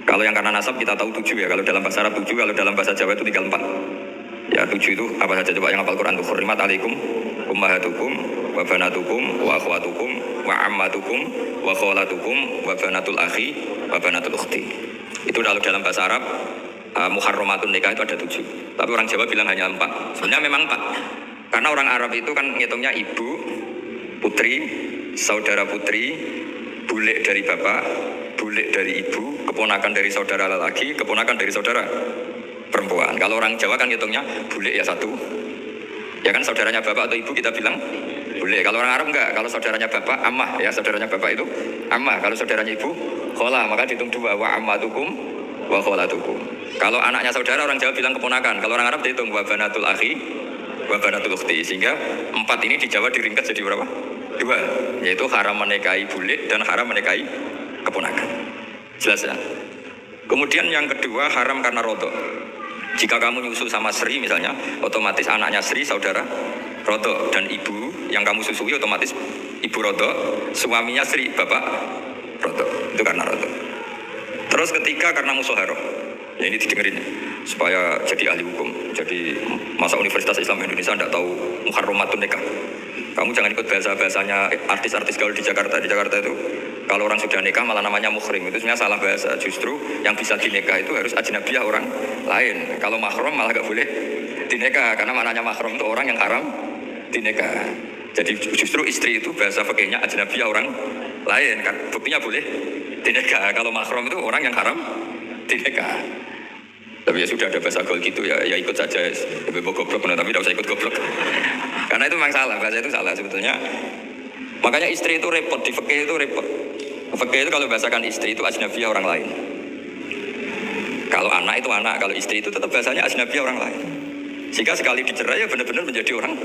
Kalau yang karena nasab kita tahu 7 ya. Kalau dalam bahasa Arab 7, kalau dalam bahasa Jawa itu tinggal 4. Ya 7 itu apa saja coba yang hafal Quran tuh. Hurrimat alaikum ummahatukum wa banatukum wa akhwatukum wa ammatukum wa kholatukum wa banatul akhi wa banatul ukhti. Itu kalau dalam bahasa Arab muharramatun nikah itu ada 7. Tapi orang Jawa bilang hanya 4. Sebenarnya memang 4. Karena orang Arab itu kan ngitungnya ibu, putri, saudara putri, bule dari bapak, bule dari ibu, keponakan dari saudara lelaki, keponakan dari saudara perempuan. Kalau orang Jawa kan ngitungnya bule ya 1. Ya kan saudaranya bapak atau ibu kita bilang bule. Kalau orang Arab enggak. Kalau saudaranya bapak ammah, ya saudaranya bapak itu ammah. Kalau saudaranya ibu kholah, maka dihitung 2 wa ammatukum wa kholatukum. Kalau anaknya saudara orang Jawa bilang keponakan. Kalau orang Arab dihitung wa banatul akhi wa banatul ukhti. Sehingga 4 ini di Jawa diringkas jadi berapa? 2. Yaitu haram menikahi bule dan haram menikahi keponakan. Jelas ya? Kemudian yang kedua haram karena rodok. Jika kamu nyusu sama Sri misalnya, otomatis anaknya Sri saudara rodok, dan ibu yang kamu susui otomatis ibu rodok, suaminya Sri bapak rodok. Itu karena rodok. Terus ketiga karena musoharoh. Ya ini didengerin supaya jadi ahli hukum. Jadi masa Universitas Islam Indonesia tidak tahu muharramatun nikah. Kamu jangan ikut bahasa-bahasanya artis-artis gaul di Jakarta. Di Jakarta itu kalau orang sudah nikah malah namanya muhrim. Itu sebenarnya salah bahasa. Justru yang bisa dinikah itu harus ajnabiyah orang lain. Kalau mahram malah gak boleh dinikah. Karena maknanya mahram itu orang yang haram dinikah. Jadi justru istri itu bahasa fikihnya ajnabiyah orang lain. Kan buktinya boleh dinikah. Kalau mahram itu orang yang haram dinikah. Tapi ya sudah ada bahasa gaul gitu ya ikut saja. Lebih goblok tapi tidak usah ikut goblok. Karena itu memang salah, bahasa itu salah sebetulnya. Makanya istri itu repot, di fikih itu repot. Fikih itu kalau bahasakan istri itu ajnabiyah orang lain. Kalau anak itu anak, kalau istri itu tetap bahasanya ajnabiyah orang lain. Jika sekali dicerai ya benar-benar menjadi orang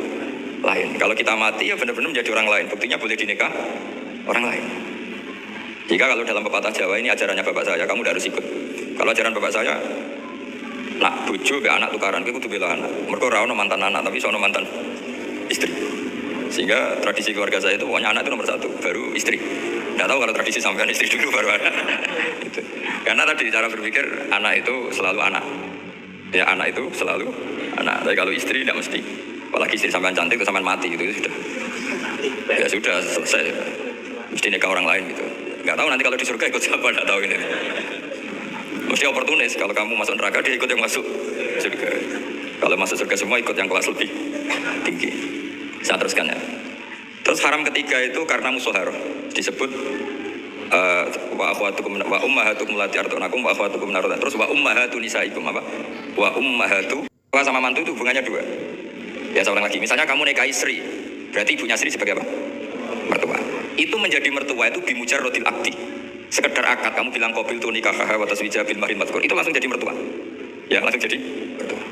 lain. Kalau kita mati ya benar-benar menjadi orang lain. Buktinya boleh dinikah orang lain. Jika kalau dalam pepatah Jawa ini ajarannya bapak saya, kamu harus ikut. Kalau ajaran bapak saya, nak bojo be anak tukaran, kudu bela anak. Mergo ora ono mantan anak, tapi sono mantan istri. Sehingga tradisi keluarga saya itu pokoknya anak itu nomor 1, baru istri. Nggak tahu kalau tradisi sampean istri dulu baru anak. Gitu. Karena tadi cara berpikir anak itu selalu anak. Ya anak itu selalu anak. Tapi kalau istri tidak mesti. Apalagi istri sampean cantik itu sampean mati gitu sudah. Ya sudah selesai. Mesti nikah orang lain gitu. Nggak tahu nanti kalau di surga ikut siapa, nggak tahu ini. Mesti oportunis. Kalau kamu masuk neraka dia ikut yang masuk surga. Kalau masuk surga semua ikut yang kelas lebih tinggi. Saya teruskan ya. Terus haram ketiga itu karena musoharoh. Disebut wa akhwatukum wa ummahatukum lati artunakum wa akhwatukum narodan. Terus wa ummahatu nisaikum apa? Wa ummahatu sama mantu itu hubungannya 2. Ya saya ulang lagi. Misalnya kamu nikahi Sri, berarti ibunya Sri sebagai apa? Mertua. Itu menjadi mertua itu bimujarrodil akdi. Sekedar akad kamu bilang qabil tu nikahaha wa taswija bil mahrin madhkur. Itu langsung jadi mertua. Ya langsung jadi mertua.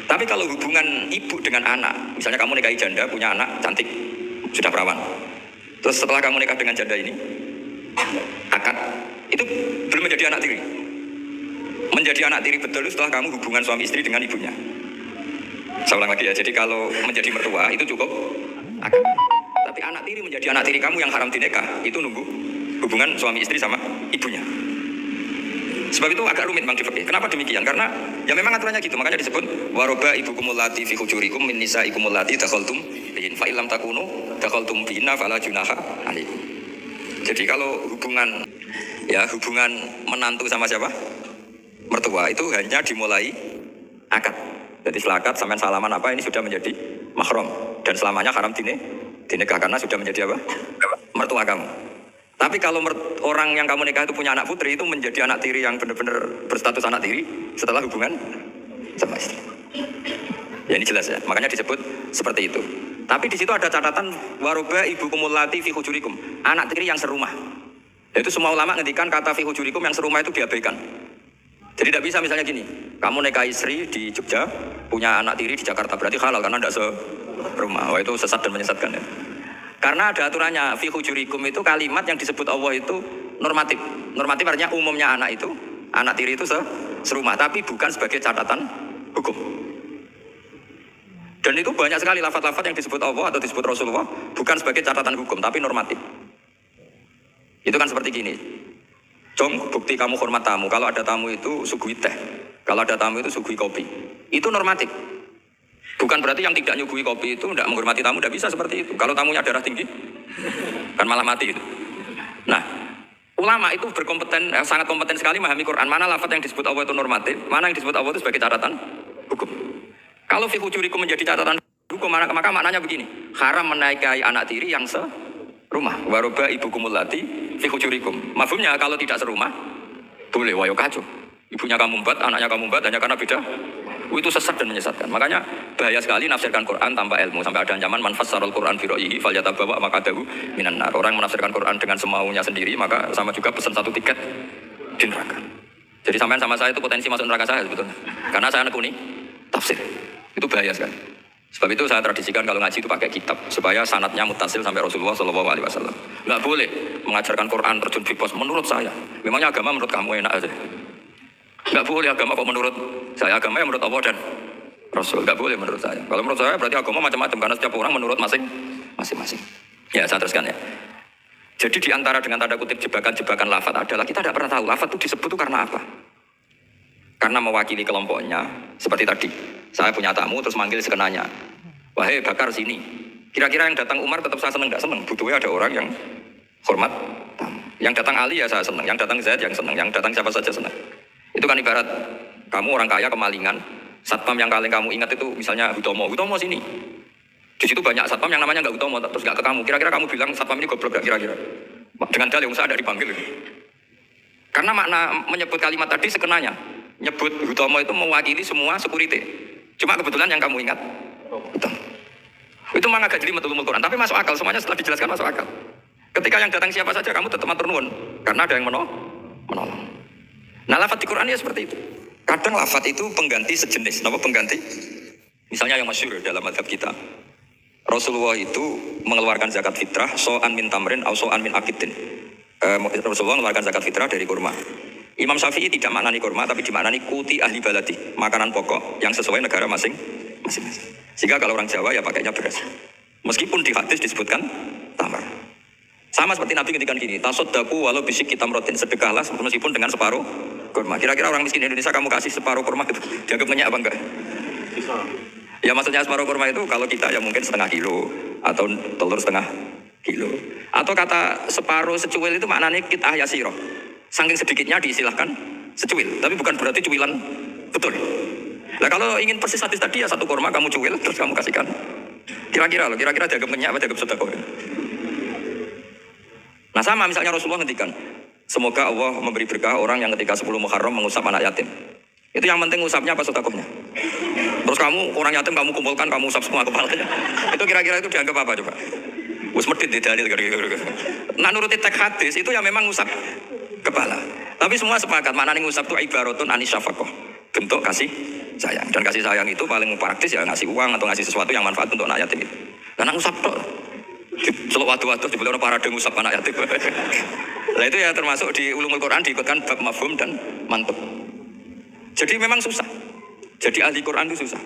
Tapi kalau hubungan ibu dengan anak, misalnya kamu nikahi janda, punya anak cantik, sudah perawan. Terus setelah kamu nikah dengan janda ini, akad, itu belum menjadi anak tiri. Menjadi anak tiri betul setelah kamu hubungan suami istri dengan ibunya. Saya ulang lagi ya, jadi kalau menjadi mertua itu cukup akad. Tapi anak tiri menjadi anak tiri kamu yang haram dinikah, itu nunggu hubungan suami istri sama ibunya. Sebab itu agak rumit memang di fikih. Kenapa demikian? Karena ya memang aturannya gitu. Makanya disebut waroba ibukumul lati fi hujurikum min nisaikumul lati dakhaltum bihin fa illam takunu dakhaltum bihinna fala junaha alaikum. Jadi kalau hubungan menantu sama siapa? Mertua itu hanya dimulai akad. Jadi setelah akad sampai salaman apa ini sudah menjadi mahram dan selamanya haram dinikah karena sudah menjadi apa? Mertua kamu. Tapi kalau orang yang kamu nikah itu punya anak putri, itu menjadi anak tiri yang benar-benar berstatus anak tiri setelah hubungan sama istri. Ya ini jelas ya, makanya disebut seperti itu. Tapi di situ ada catatan waroba ibu kumulati fi hujurikum, anak tiri yang serumah. Itu semua ulama ngendikan kata fi hujurikum yang serumah itu diabaikan. Jadi tidak bisa misalnya gini, kamu nikah istri di Jogja, punya anak tiri di Jakarta, berarti halal karena tidak serumah. Wah itu sesat dan menyesatkan ya. Karena ada aturannya, fi hujurikum itu kalimat yang disebut Allah itu normatif. Normatif artinya umumnya anak tiri itu serumah, tapi bukan sebagai catatan hukum. Dan itu banyak sekali lafaz-lafaz yang disebut Allah atau disebut Rasulullah bukan sebagai catatan hukum, tapi normatif. Itu kan seperti gini. Jong, bukti kamu hormat tamu. Kalau ada tamu itu suguhi teh. Kalau ada tamu itu suguhi kopi. Itu normatif. Bukan berarti yang tidak nyuguhi kopi itu tidak menghormati tamu, tidak bisa seperti itu. Kalau tamunya darah tinggi, kan malah mati itu. Nah, ulama itu berkompeten, sangat kompeten sekali memahami Quran. Mana lafaz yang disebut Allah itu normatif, mana yang disebut Allah itu sebagai catatan hukum. Kalau fi hujurikum menjadi catatan hukum, maka maknanya begini. Haram menikahi anak tiri yang serumah. Waroba ibukumul lati fi hujurikum. Mafhumnya kalau tidak serumah, boleh wayo kacau. Ibunya kamu embat, anaknya kamu embat, hanya karena beda. Itu sesat dan menyesatkan. Makanya bahaya sekali nafsirkan Quran tanpa ilmu. Sampai ada ancaman man fassarul Quran bi ra'yihi falyatabawa maq'adahu minan nar. Orang menafsirkan Quran dengan semaunya sendiri, maka sama juga pesan satu tiket di neraka. Jadi sampean sama saya itu potensi masuk neraka saya sebetulnya. Karena saya nekuni tafsir. Itu bahaya sekali. Sebab itu saya tradisikan kalau ngaji itu pakai kitab supaya sanadnya mutasil sampai Rasulullah SAW. Nggak boleh mengajarkan Quran terjun bebas menurut saya. Memangnya agama menurut kamu enak aja. Nggak boleh agama kok menurut saya, agama yang menurut Allah dan Rasul. Nggak boleh menurut saya. Kalau menurut saya berarti agama macam-macam karena setiap orang menurut masing-masing. Ya saya teruskan ya. Jadi di antara dengan tanda kutip jebakan-jebakan lafaz adalah kita tidak pernah tahu lafaz itu disebut itu karena apa. Karena mewakili kelompoknya. Seperti tadi, saya punya tamu terus manggil sekenanya. Wahai Bakar sini. Kira-kira yang datang Umar tetap saya seneng nggak seneng. Butuhnya ada orang yang hormat tamu. Yang datang Ali ya saya seneng. Yang datang Zaid yang seneng. Yang datang siapa saja seneng. Itu kan ibarat kamu orang kaya kemalingan, satpam yang paling kamu ingat itu misalnya Hutomo sini. Di situ banyak satpam yang namanya nggak Hutomo, terus nggak ke kamu. Kira-kira kamu bilang satpam ini goblok nggak kira-kira? Dengan dalil yang saya ada dipanggil. Karena makna menyebut kalimat tadi sekenanya. Nyebut Hutomo itu mewakili semua security. Cuma kebetulan yang kamu ingat Hutomo. Itu memang agak jelimet ulumul Quran, tapi masuk akal. Semuanya setelah dijelaskan masuk akal. Ketika yang datang siapa saja kamu tetap matur nuwun, karena ada yang menolong. Nah lafaz di Quran ya seperti itu. Kadang lafaz itu pengganti sejenis. Kenapa pengganti? Misalnya yang masyhur dalam madhab kita. Rasulullah itu mengeluarkan zakat fitrah so'an min tamrin atau so'an min akidin. Rasulullah mengeluarkan zakat fitrah dari kurma. Imam Syafi'i tidak maknani kurma tapi dimaknani kuti ahli baladi. Makanan pokok yang sesuai negara masing-masing. Sehingga kalau orang Jawa ya pakainya beras. Meskipun di hadis disebutkan tamar. Sama seperti Nabi ketika gini. Tasoddaku walau bisik kita merotin. Sedekahlah meskipun dengan separuh kurma. Kira-kira orang miskin Indonesia kamu kasih separuh kurma itu dianggap ngenyak apa enggak? Ya maksudnya separuh kurma itu kalau kita ya mungkin setengah kilo atau telur setengah kilo. Atau kata separuh secuil itu maknanya kitah yasiro. Saking sedikitnya diistilahkan secuil. Tapi bukan berarti cuilan betul. Nah kalau ingin persis hadis tadi ya satu kurma kamu cuil terus kamu kasihkan. Kira-kira dianggap ngenyak apa dianggap sedekah. Nah sama misalnya Rasulullah ngendikan. Semoga Allah memberi berkah orang yang ketika 10 Muharram mengusap anak yatim. Itu yang penting usapnya apa sedekahnya. Terus kamu orang yatim kamu kumpulkan kamu usap semua kepalanya. Itu kira-kira itu dianggap apa coba? Wis medhit di dalil kira-kira. Nah nuruti teks hadis itu ya memang usap kepala. Tapi semua sepakat maknanya ngusap itu ibaratun anis syafaqah. Bentuk kasih sayang. Dan kasih sayang itu paling praktis ya ngasih uang atau ngasih sesuatu yang manfaat untuk anak yatim itu. Karena ngusap tok. Celuk watu-watu dibeli orang parade ngusap anak yatim. Nah itu ya termasuk di ulumul Quran diikutkan bab mafhum dan mantuk. Jadi memang susah. Jadi ahli Quran itu susah.